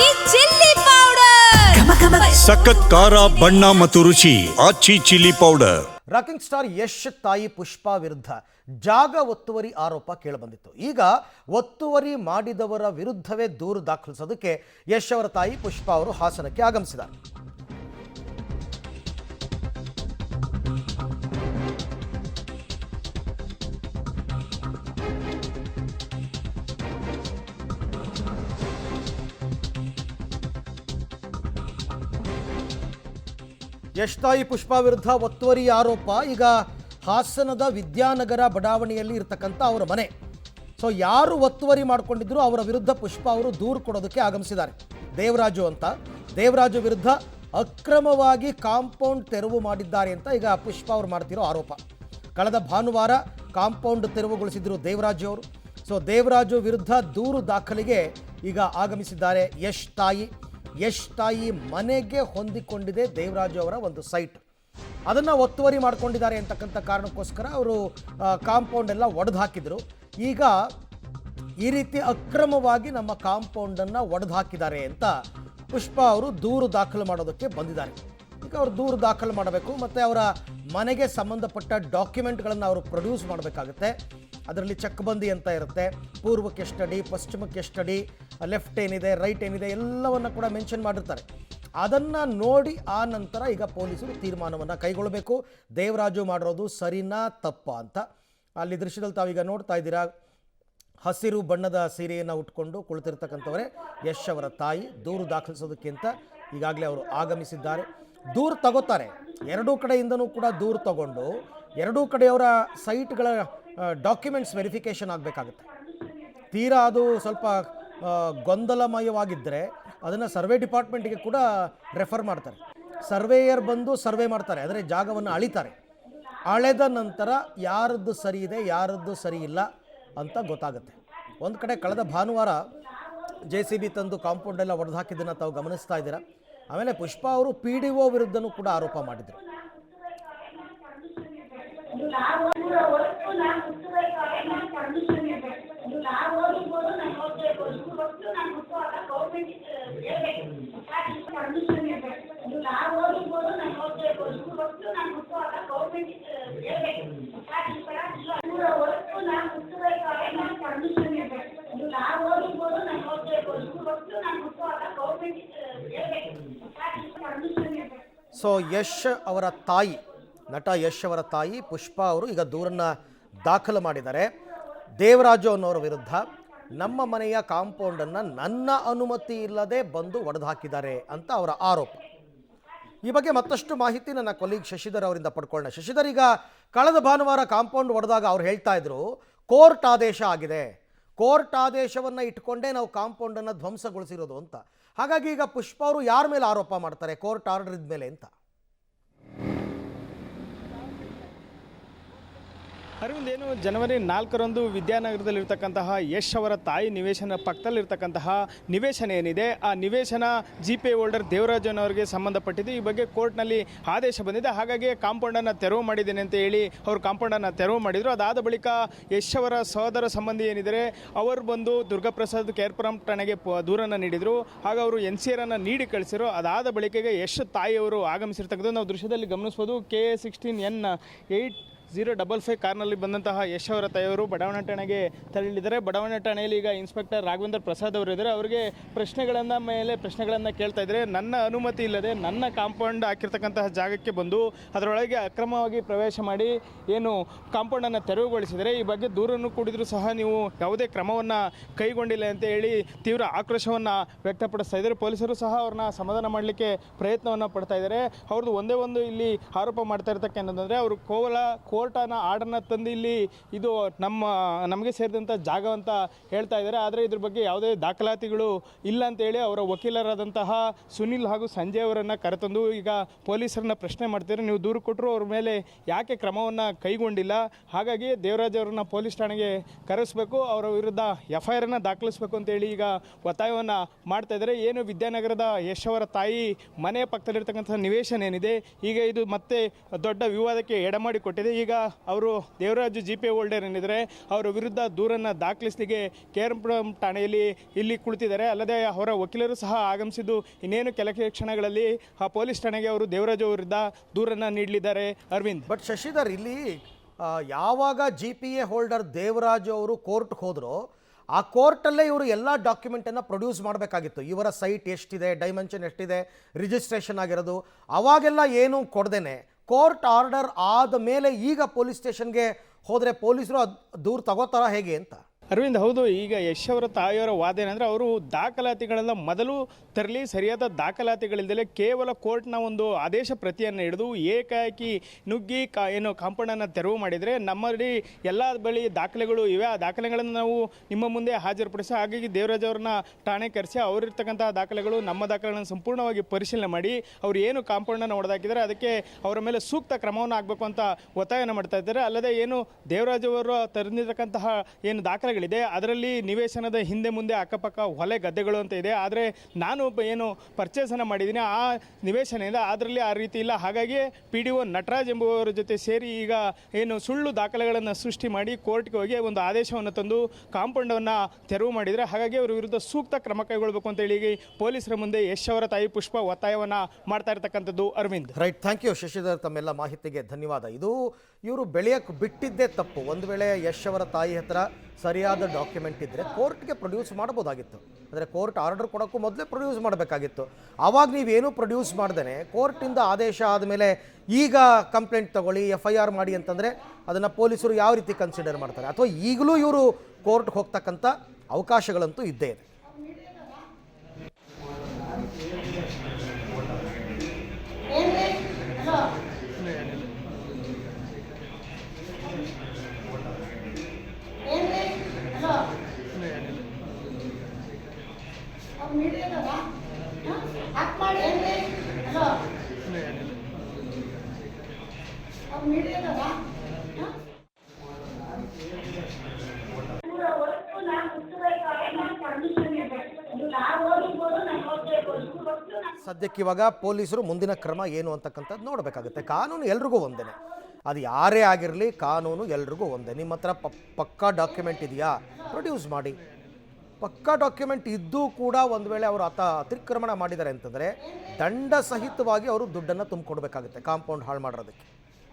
ಆಚಿ chilli powder ಸಖತ್ ಖಾರ ಬಣ್ಣ ಮತ್ತು ರುಚಿ Aachi chilli powder. Rocking star Yash ತಾಯಿ ಪುಷ್ಪಾ ವಿರುದ್ಧ ಜಾಗ ಒತ್ತುವರಿ ಆರೋಪ ಕೇಳಿಬಂದಿತ್ತು. ಈಗ ಒತ್ತುವರಿ ಮಾಡಿದವರ ವಿರುದ್ಧವೇ ದೂರು ದಾಖಲಿಸೋದಕ್ಕೆ ಯಶ್ ಅವರ ತಾಯಿ ಪುಷ್ಪಾ ಅವರು ಹಾಸನಕ್ಕೆ ಆಗಮಿಸಿದ್ದಾರೆ. ಯಶ್ ತಾಯಿ ಪುಷ್ಪಾ ವಿರುದ್ಧ ಒತ್ತುವರಿ ಆರೋಪ. ಈಗ ಹಾಸನದ ವಿದ್ಯಾನಗರ ಬಡಾವಣೆಯಲ್ಲಿ ಇರತಕ್ಕಂಥ ಅವರ ಮನೆ. ಸೊ ಯಾರು ಒತ್ತುವರಿ ಮಾಡಿಕೊಂಡಿದ್ರು ಅವರ ವಿರುದ್ಧ ಪುಷ್ಪಾ ಅವರು ದೂರು ಕೊಡೋದಕ್ಕೆ ಆಗಮಿಸಿದ್ದಾರೆ. ದೇವರಾಜು ಅಂತ, ದೇವರಾಜು ವಿರುದ್ಧ ಅಕ್ರಮವಾಗಿ ಕಾಂಪೌಂಡ್ ತೆರವು ಮಾಡಿದ್ದಾರೆ ಅಂತ ಈಗ ಪುಷ್ಪಾ ಅವರು ಮಾಡ್ತಿರೋ ಆರೋಪ. ಕಳೆದ ಭಾನುವಾರ ಕಾಂಪೌಂಡ್ ತೆರವುಗೊಳಿಸಿದ್ರು ದೇವರಾಜು ಅವರು. ಸೊ ದೇವರಾಜು ವಿರುದ್ಧ ದೂರು ದಾಖಲಿಗೆ ಈಗ ಆಗಮಿಸಿದ್ದಾರೆ ಯಶ್ ತಾಯಿ. ಯಶ್ ತಾಯಿ ಮನೆಗೆ ಹೊಂದಿಕೊಂಡಿದೆ ದೇವರಾಜು ಅವರ ಒಂದು ಸೈಟ್. ಅದನ್ನು ಒತ್ತುವರಿ ಮಾಡ್ಕೊಂಡಿದ್ದಾರೆ ಅಂತಕ್ಕಂಥ ಕಾರಣಕ್ಕೋಸ್ಕರ ಅವರು ಕಾಂಪೌಂಡ್ ಎಲ್ಲ ಒಡೆದು ಹಾಕಿದರು. ಈಗ ಈ ರೀತಿ ಅಕ್ರಮವಾಗಿ ನಮ್ಮ ಕಾಂಪೌಂಡನ್ನು ಒಡೆದು ಹಾಕಿದ್ದಾರೆ ಅಂತ ಪುಷ್ಪಾ ಅವರು ದೂರು ದಾಖಲು ಮಾಡೋದಕ್ಕೆ ಬಂದಿದ್ದಾರೆ. ಈಗ ಅವರು ದೂರು ದಾಖಲು ಮಾಡಬೇಕು ಮತ್ತು ಅವರ ಮನೆಗೆ ಸಂಬಂಧಪಟ್ಟ ಡಾಕ್ಯುಮೆಂಟ್ಗಳನ್ನು ಅವರು ಪ್ರೊಡ್ಯೂಸ್ ಮಾಡಬೇಕಾಗುತ್ತೆ. ಅದರಲ್ಲಿ ಚಕ್ಬಂದಿ ಅಂತ ಇರುತ್ತೆ, ಪೂರ್ವಕ್ಕೆ ಸ್ಟಡಿ, ಪಶ್ಚಿಮಕ್ಕೆ ಸ್ಟಡಿ, ಲೆಫ್ಟ್ ಏನಿದೆ, ರೈಟ್ ಏನಿದೆ ಎಲ್ಲವನ್ನು ಕೂಡ ಮೆನ್ಷನ್ ಮಾಡಿರ್ತಾರೆ. ಅದನ್ನು ನೋಡಿ ಆ ನಂತರ ಈಗ ಪೊಲೀಸರು ತೀರ್ಮಾನವನ್ನು ಕೈಗೊಳ್ಳಬೇಕು. ದೇವರಾಜು ಮಾಡಿರೋದು ಸರಿನಾ ತಪ್ಪಾ ಅಂತ. ಅಲ್ಲಿ ದೃಶ್ಯದಲ್ಲಿ ತಾವೀಗ ನೋಡ್ತಾ ಇದ್ದೀರಾ, ಹಸಿರು ಬಣ್ಣದ ಸೀರೆಯನ್ನು ಉಟ್ಕೊಂಡು ಕುಳಿತಿರ್ತಕ್ಕಂಥವರೇ ಯಶ್ ಅವರ ತಾಯಿ. ದೂರು ದಾಖಲಿಸೋದಕ್ಕಿಂತ ಈಗಾಗಲೇ ಅವರು ಆಗಮಿಸಿದ್ದಾರೆ. ದೂರು ತಗೋತಾರೆ, ಎರಡೂ ಕಡೆಯಿಂದನೂ ಕೂಡ ದೂರು ತಗೊಂಡು ಎರಡೂ ಕಡೆಯವರ ಸೈಟ್ಗಳ ಡಾಕ್ಯುಮೆಂಟ್ಸ್ ವೆರಿಫಿಕೇಷನ್ ಆಗಬೇಕಾಗುತ್ತೆ. ತೀರಾ ಅದು ಸ್ವಲ್ಪ ಗೊಂದಲಮಯವಾಗಿದ್ದರೆ ಅದನ್ನು ಸರ್ವೆ ಡಿಪಾರ್ಟ್ಮೆಂಟ್ಗೆ ಕೂಡ ರೆಫರ್ ಮಾಡ್ತಾರೆ. ಸರ್ವೇಯರ್ ಬಂದು ಸರ್ವೆ ಮಾಡ್ತಾರೆ, ಅಂದರೆ ಜಾಗವನ್ನು ಅಳಿತಾರೆ. ಅಳೆದ ನಂತರ ಯಾರದ್ದು ಸರಿ ಇದೆ ಯಾರದ್ದು ಸರಿ ಇಲ್ಲ ಅಂತ ಗೊತ್ತಾಗುತ್ತೆ. ಒಂದು ಕಡೆ ಕಳೆದ ಭಾನುವಾರ JCB ತಂದು ಕಾಂಪೌಂಡೆಲ್ಲ ಒಡೆದು ಹಾಕಿದ್ದನ್ನು ತಾವು ಗಮನಿಸ್ತಾ ಇದ್ದೀರಾ. ಆಮೇಲೆ ಪುಷ್ಪಾ ಅವರು PDO ವಿರುದ್ಧನೂ ಕೂಡ ಆರೋಪ ಮಾಡಿದರು. ಸೊ ಯಶ್ ಅವರ ತಾಯಿ, ನಟ ಯಶ್ ಅವರ ತಾಯಿ ಪುಷ್ಪಾ ಅವರು ಈಗ ದೂರನ್ನು ದಾಖಲು ಮಾಡಿದ್ದಾರೆ. ದೇವರಾಜು ಅನ್ನೋರ ವಿರುದ್ಧ ನಮ್ಮ ಮನೆಯ ಕಾಂಪೌಂಡನ್ನು ನನ್ನ ಅನುಮತಿ ಇಲ್ಲದೆ ಬಂದು ಒಡೆದು ಹಾಕಿದ್ದಾರೆ ಅಂತ ಅವರ ಆರೋಪ. ಈ ಬಗ್ಗೆ ಮತ್ತಷ್ಟು ಮಾಹಿತಿ ನನ್ನ ಕೊಲೀಗ್ ಶಶಿಧರ್ ಅವರಿಂದ ಪಡ್ಕೊಳ್ಳೋಣ. ಶಶಿಧರ್, ಈಗ ಕಳೆದ ಭಾನುವಾರ ಕಾಂಪೌಂಡ್ ಒಡೆದಾಗ ಅವ್ರು ಹೇಳ್ತಾ ಇದ್ರು ಕೋರ್ಟ್ ಆದೇಶ ಆಗಿದೆ, ಕೋರ್ಟ್ ಆದೇಶವನ್ನು ಇಟ್ಕೊಂಡೇ ನಾವು ಕಾಂಪೌಂಡನ್ನು ಧ್ವಂಸಗೊಳಿಸಿರೋದು ಅಂತ. ಹಾಗಾಗಿ ಈಗ ಪುಷ್ಪಾ ಅವರು ಯಾರ ಮೇಲೆ ಆರೋಪ ಮಾಡ್ತಾರೆ ಕೋರ್ಟ್ ಆರ್ಡರ್ ಇದ್ಮೇಲೆ ಅಂತ? ಅರವಿಂದ್, ಏನು ಜನವರಿ 4ರಂದು ವಿದ್ಯಾನಗರದಲ್ಲಿರ್ತಕ್ಕಂತಹ ಯಶ್ ಅವರ ತಾಯಿ ನಿವೇಶನ ಪಕ್ಕದಲ್ಲಿರ್ತಕ್ಕಂತಹ ನಿವೇಶನ ಏನಿದೆ, ಆ ನಿವೇಶನ GPA ಹೋಲ್ಡರ್ ದೇವರಾಜನವರಿಗೆ ಸಂಬಂಧಪಟ್ಟಿದ್ದು. ಈ ಬಗ್ಗೆ ಕೋರ್ಟ್ನಲ್ಲಿ ಆದೇಶ ಬಂದಿದೆ. ಹಾಗಾಗಿ ಕಾಂಪೌಂಡನ್ನು ತೆರವು ಮಾಡಿದ್ದೇನೆ ಅಂತ ಹೇಳಿ ಅವರು ಕಾಂಪೌಂಡನ್ನು ತೆರವು ಮಾಡಿದರು. ಅದಾದ ಬಳಿಕ ಯಶ್ ಅವರ ಸಹೋದರ ಸಂಬಂಧಿ ಏನಿದ್ದಾರೆ ಅವರು ಬಂದು ದುರ್ಗಾಪ್ರಸಾದ್ ಕೇರ್ಪುರಂ ಠಾಣೆಗೆ ದೂರನ್ನು ನೀಡಿದರು. ಆಗ ಅವರು NCR ನೀಡಿ ಕಳಿಸಿರು. ಅದಾದ ಬಳಿಕ ಯಶ್ ತಾಯಿಯವರು ಆಗಮಿಸಿರ್ತಕ್ಕಂಥದ್ದು ನಾವು ದೃಶ್ಯದಲ್ಲಿ ಗಮನಿಸ್ಬೋದು. KA16N8055 ಕಾರ್ನಲ್ಲಿ ಬಂದಂತಹ ಯಶ್ ಅವರ ತಾಯಿಯವರು ಬಡಾವಣೆ ಠಾಣೆಗೆ ತೆರಳಿದ್ದಾರೆ. ಬಡಾವಣೆ ಠಾಣೆಯಲ್ಲಿ ಈಗ ಇನ್ಸ್ಪೆಕ್ಟರ್ ರಾಘವೇಂದ್ರ ಪ್ರಸಾದ್ ಅವರು ಇದ್ದಾರೆ. ಅವರಿಗೆ ಪ್ರಶ್ನೆಗಳನ್ನು ಕೇಳ್ತಾ ಇದ್ದಾರೆ. ನನ್ನ ಅನುಮತಿ ಇಲ್ಲದೆ ನನ್ನ ಕಾಂಪೌಂಡ್ ಹಾಕಿರ್ತಕ್ಕಂತಹ ಜಾಗಕ್ಕೆ ಬಂದು ಅದರೊಳಗೆ ಅಕ್ರಮವಾಗಿ ಪ್ರವೇಶ ಮಾಡಿ ಏನು ಕಾಂಪೌಂಡನ್ನು ತೆರವುಗೊಳಿಸಿದರೆ, ಈ ಬಗ್ಗೆ ದೂರನ್ನು ಕೂಡಿದರೂ ಸಹ ನೀವು ಯಾವುದೇ ಕ್ರಮವನ್ನು ಕೈಗೊಂಡಿಲ್ಲ ಅಂತ ಹೇಳಿ ತೀವ್ರ ಆಕ್ರೋಶವನ್ನು ವ್ಯಕ್ತಪಡಿಸ್ತಾ ಇದ್ದಾರೆ. ಪೊಲೀಸರು ಸಹ ಅವ್ರನ್ನ ಸಮಾಧಾನ ಮಾಡಲಿಕ್ಕೆ ಪ್ರಯತ್ನವನ್ನು ಪಡ್ತಾ ಇದ್ದಾರೆ. ಅವ್ರದ್ದು ಒಂದೇ ಒಂದು ಇಲ್ಲಿ ಆರೋಪ ಮಾಡ್ತಾ ಇರ್ತಕ್ಕಂಥದ್ದಂದರೆ ಅವರು ಕೋರ್ಟನ ಆರ್ಡರ್ನ ತಂದು ಇಲ್ಲಿ ಇದು ನಮಗೆ ಸೇರಿದಂಥ ಜಾಗ ಅಂತ ಹೇಳ್ತಾ ಇದ್ದಾರೆ. ಆದರೆ ಇದ್ರ ಬಗ್ಗೆ ಯಾವುದೇ ದಾಖಲಾತಿಗಳು ಇಲ್ಲ ಅಂತೇಳಿ ಅವರ ವಕೀಲರಾದಂತಹ ಸುನಿಲ್ ಹಾಗೂ ಸಂಜಯ್ ಅವರನ್ನು ಕರೆತಂದು ಈಗ ಪೊಲೀಸರನ್ನ ಪ್ರಶ್ನೆ ಮಾಡ್ತಿದ್ದಾರೆ. ನೀವು ದೂರು ಕೊಟ್ಟರು, ಅವ್ರ ಮೇಲೆ ಯಾಕೆ ಕ್ರಮವನ್ನು ಕೈಗೊಂಡಿಲ್ಲ? ಹಾಗಾಗಿ ದೇವರಾಜ್ ಅವರನ್ನ ಪೊಲೀಸ್ ಠಾಣೆಗೆ ಕರೆಸಬೇಕು, ಅವರ ವಿರುದ್ಧ FIR ದಾಖಲಿಸಬೇಕು ಅಂತೇಳಿ ಈಗ ಒತ್ತಾಯವನ್ನು ಮಾಡ್ತಾ ಇದ್ದಾರೆ. ಏನು ವಿದ್ಯಾನಗರದ ಯಶ್ ಅವರ ತಾಯಿ ಮನೆ ಪಕ್ಕದಲ್ಲಿರ್ತಕ್ಕಂಥ ನಿವೇಶನ ಏನಿದೆ, ಈಗ ಇದು ಮತ್ತೆ ದೊಡ್ಡ ವಿವಾದಕ್ಕೆ ಎಡೆಮಾಡಿಕೊಟ್ಟಿದೆ. ಈಗ ಈಗ ಅವರು ದೇವರಾಜು ಜಿ ಪಿ ಹೋಲ್ಡರ್ ಏನಿದ್ದಾರೆ ಅವರ ವಿರುದ್ಧ ದೂರನ್ನು ದಾಖಲಿಸಲಿಕ್ಕೆ KRM ಠಾಣೆಯಲ್ಲಿ ಇಲ್ಲಿ ಕುಳಿತಿದ್ದಾರೆ. ಅಲ್ಲದೆ ಅವರ ವಕೀಲರು ಸಹ ಆಗಮಿಸಿದ್ದು ಇನ್ನೇನು ಕೆಲವೇ ಕ್ಷಣಗಳಲ್ಲಿ ಆ ಪೊಲೀಸ್ ಠಾಣೆಗೆ ಅವರು ದೇವರಾಜು ವಿರುದ್ಧ ದೂರನ್ನು ನೀಡಲಿದ್ದಾರೆ. ಅರವಿಂದ್, ಬಟ್ ಶಶಿಧರ್, ಇಲ್ಲಿ ಯಾವಾಗ GPA ಹೋಲ್ಡರ್ ದೇವರಾಜು ಅವರು ಕೋರ್ಟ್ಗೆ ಹೋದ್ರು, ಆ ಕೋರ್ಟಲ್ಲೇ ಇವರು ಎಲ್ಲ ಡಾಕ್ಯುಮೆಂಟನ್ನು ಪ್ರೊಡ್ಯೂಸ್ ಮಾಡಬೇಕಾಗಿತ್ತು. ಇವರ ಸೈಟ್ ಎಷ್ಟಿದೆ, ಡೈಮೆನ್ಷನ್ ಎಷ್ಟಿದೆ, ರಿಜಿಸ್ಟ್ರೇಷನ್ ಆಗಿರೋದು, ಅವಾಗೆಲ್ಲ ಏನೂ ಕೊಡ್ದೇನೆ ಕೋರ್ಟ್ ಆರ್ಡರ್ ಆದ ಮೇಲೆ ಈಗ ಪೊಲೀಸ್ ಸ್ಟೇಷನ್ಗೆ ಹೋದರೆ ಪೊಲೀಸರು ದೂರು ತಗೋತಾರ ಹೇಗೆ ಅಂತ? ಅರವಿಂದ್, ಹೌದು. ಈಗ ಯಶ್ ಅವರ ತಾಯಿಯವರ ವಾದ ಏನಂದರೆ ಅವರು ದಾಖಲಾತಿಗಳನ್ನ ಮೊದಲು ತರಲಿ, ಸರಿಯಾದ ದಾಖಲಾತಿಗಳಿಂದಲೇ ಕೇವಲ ಕೋರ್ಟ್ನ ಒಂದು ಆದೇಶ ಪ್ರತಿಯನ್ನು ಹಿಡಿದು ಏಕಾಏಕಿ ನುಗ್ಗಿ ಏನು ಕಾಂಪೌಂಡನ್ನು ತೆರವು ಮಾಡಿದರೆ ನಮ್ಮಲ್ಲಿ ಎಲ್ಲ ಬಳಿ ದಾಖಲೆಗಳು ಇವೆ, ಆ ದಾಖಲೆಗಳನ್ನು ನಾವು ನಿಮ್ಮ ಮುಂದೆ ಹಾಜರುಪಡಿಸಿ, ಹಾಗಾಗಿ ದೇವರಾಜ್ ಅವ್ರನ್ನ ಠಾಣೆ ಕರೆಸಿ ಅವರಿರ್ತಕ್ಕಂಥ ದಾಖಲೆಗಳು ನಮ್ಮ ದಾಖಲೆಗಳನ್ನು ಸಂಪೂರ್ಣವಾಗಿ ಪರಿಶೀಲನೆ ಮಾಡಿ ಅವರು ಏನು ಕಾಂಪೌಂಡನ್ನು ಹೊಡೆದಾಕಿದ್ದಾರೆ ಅದಕ್ಕೆ ಅವರ ಮೇಲೆ ಸೂಕ್ತ ಕ್ರಮವನ್ನು ಆಗಬೇಕು ಅಂತ ಒತ್ತಾಯವನ್ನು ಮಾಡ್ತಾ ಇದ್ದಾರೆ. ಅಲ್ಲದೆ ಏನು ದೇವರಾಜ್ ಅವರು ತಂದಿರತಕ್ಕಂತಹ ಏನು ದಾಖಲೆಗಳು ಇದೆ ಅದರಲ್ಲಿ ನಿವೇಶನದ ಹಿಂದೆ ಮುಂದೆ ಅಕ್ಕಪಕ್ಕ ಹೊಲೆ ಗದ್ದೆಗಳು ಅಂತ ಇದೆ. ಆದರೆ ನಾನು ಏನು ಪರ್ಚೇಸನ್ನು ಮಾಡಿದ್ದೀನಿ ಆ ನಿವೇಶನ ಇದೆ, ಅದರಲ್ಲಿ ಆ ರೀತಿ ಇಲ್ಲ. ಹಾಗಾಗಿ PDO ನಟರಾಜ್ ಎಂಬುವರ ಜೊತೆ ಸೇರಿ ಈಗ ಏನು ಸುಳ್ಳು ದಾಖಲೆಗಳನ್ನು ಸೃಷ್ಟಿ ಮಾಡಿ ಕೋರ್ಟ್ಗೆ ಹೋಗಿ ಒಂದು ಆದೇಶವನ್ನು ತಂದು ಕಾಂಪೌಂಡನ್ನು ತೆರವು ಮಾಡಿದರೆ, ಹಾಗಾಗಿ ಅವರ ವಿರುದ್ಧ ಸೂಕ್ತ ಕ್ರಮ ಕೈಗೊಳ್ಳಬೇಕು ಅಂತೇಳಿ ಪೊಲೀಸರ ಮುಂದೆ ಯಶ್ ಅವರ ತಾಯಿ ಪುಷ್ಪ ಒತ್ತಾಯವನ್ನು ಮಾಡ್ತಾ ಇರತಕ್ಕಂಥದ್ದು. Aravind, right, thank you Shashidhar, ತಮ್ಮೆಲ್ಲ ಮಾಹಿತಿಗೆ ಧನ್ಯವಾದ. ಇದು ಇವರು ಬೆಳೆಯಕ್ಕೆ ಬಿಟ್ಟಿದ್ದೇ ತಪ್ಪು. ಒಂದು ವೇಳೆ ಯಶ್ ಅವರ ತಾಯಿ ಹತ್ರ ಸರಿಯಾದ ಡಾಕ್ಯುಮೆಂಟ್ ಇದ್ದರೆ ಕೋರ್ಟ್ಗೆ ಪ್ರೊಡ್ಯೂಸ್ ಮಾಡ್ಬೋದಾಗಿತ್ತು. ಅಂದರೆ ಕೋರ್ಟ್ ಆರ್ಡರ್ ಕೊಡೋಕ್ಕೂ ಮೊದಲೇ ಪ್ರೊಡ್ಯೂಸ್ ಮಾಡಬೇಕಾಗಿತ್ತು. ಆವಾಗ ನೀವೇನು ಪ್ರೊಡ್ಯೂಸ್ ಮಾಡ್ದೇ ಕೋರ್ಟಿಂದ ಆದೇಶ ಆದಮೇಲೆ ಈಗ ಕಂಪ್ಲೇಂಟ್ ತಗೊಳ್ಳಿ, FIR ಮಾಡಿ ಅಂತಂದರೆ ಅದನ್ನು ಪೊಲೀಸರು ಯಾವ ರೀತಿ ಕನ್ಸಿಡರ್ ಮಾಡ್ತಾರೆ? ಅಥವಾ ಈಗಲೂ ಇವರು ಕೋರ್ಟ್ಗೆ ಹೋಗ್ತಕ್ಕಂಥ ಅವಕಾಶಗಳಂತೂ ಇದ್ದೇ ಇದೆ. ಸದ್ಯಕ್ಕೆ ಇವಾಗ ಪೊಲೀಸರು ಮುಂದಿನ ಕ್ರಮ ಏನು ಅಂತಕ್ಕಂಥದ್ದು ನೋಡಬೇಕಾಗುತ್ತೆ. ಕಾನೂನು ಎಲ್ರಿಗೂ ಒಂದೇ, ಅದು ಯಾರೇ ಆಗಿರಲಿ ಕಾನೂನು ಎಲ್ರಿಗೂ ಒಂದೇ. ನಿಮ್ಮ ಹತ್ರ ಪಕ್ಕಾ ಡಾಕ್ಯುಮೆಂಟ್ ಇದೆಯಾ, ಪ್ರೊಡ್ಯೂಸ್ ಮಾಡಿ. ಪಕ್ಕಾ ಡಾಕ್ಯುಮೆಂಟ್ ಇದ್ದೂ ಕೂಡ ಒಂದು ವೇಳೆ ಅವರು ಅತಿಕ್ರಮಣ ಮಾಡಿದ್ದಾರೆ ಅಂತಂದರೆ ದಂಡ ಸಹಿತವಾಗಿ ಅವರು ದುಡ್ಡನ್ನು ತುಂಬಿಕೊಡ್ಬೇಕಾಗುತ್ತೆ ಕಾಂಪೌಂಡ್ ಹಾಳು ಮಾಡೋದಕ್ಕೆ.